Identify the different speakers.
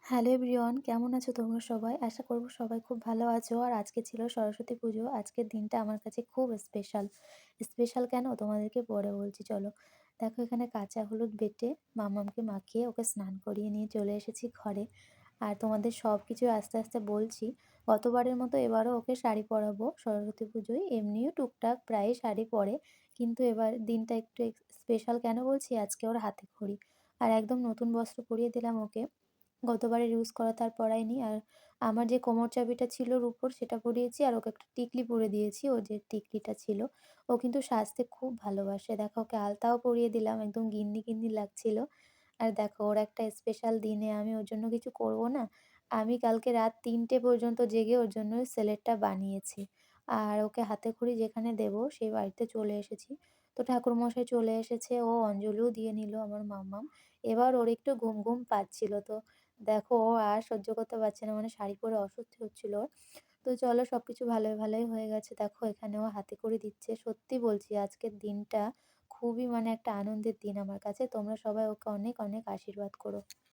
Speaker 1: Hello everyone, কেমন আছো তোমরা সবাই? আশা করব সবাই খুব ভালো আছো। আর আজকে ছিল সরস্বতী পুজো। আজকের দিনটা আমার কাছে খুব স্পেশাল। স্পেশাল কেন? তোমাদেরকে পরে বলছি চলো। দেখো এখানে কাঁচা হলুদ বেটে মামামকে মাখিয়ে ওকে স্নান করিয়ে নিয়ে চলে এসেছি ঘরে। আর তোমাদের সবকিছু আস্তে, আস্তে বলছি। গতবারের মতো এবারও ওকে শাড়ি পরাবো সরস্বতী পুজোয়। এমনিও টুকটাক প্রায়ই শাড়ি পরে। কিন্তু এবার দিনটা একটু স্পেশাল কেন বলছি? আজকে ওর হাতে খড়ি। আর একদম নতুন বস্ত্র পরিয়ে দিলাম ওকে। গতবারের ইউজ করা তার পরাইনি। আর আমার যে কোমর চাবিটা ছিল রূপোর সেটা পরিয়েছি আর ওকে একটা টিকলি পরিয়ে দিয়েছি। ও যে টিকলিটা ছিল। ও কিন্তু সাজতে খুব ভালোবাসে। দেখো ওকে আলতাও পরিয়ে দিলাম। একদম গিন্নি, গিন্নি লাগছিল। আর দেখো ওর একটা স্পেশাল দিনে আমি ওর জন্য কিছু করব না। আমি কালকে রাত ৩টে পর্যন্ত জেগে ওর জন্য সেলেটটা বানিয়েছি। আর ওকে হাতেখড়ি যেখানে দেবো সেই বাড়িতে চলে এসেছি। তো ঠাকুরমশাই চলে এসেছে। ও অঞ্জলিও দিয়ে নিল আমার মাম্মাম। এবার ওর একটু ঘুম, ঘুম পাচ্ছিল। তো দেখো ও আর সহ্য করতে পারছে না, মানে শাড়ি পরে অস্বস্তি হচ্ছিল ওর। তো চলো সবকিছু ভালোই, ভালোই হয়ে গেছে। দেখো এখানে ও হাতে করে দিচ্ছে। সত্যি বলছি আজকের দিনটা খুবই মানে একটা আনন্দের দিন আমার কাছে। তোমরা সবাই ওকে অনেক, অনেক আশীর্বাদ করো।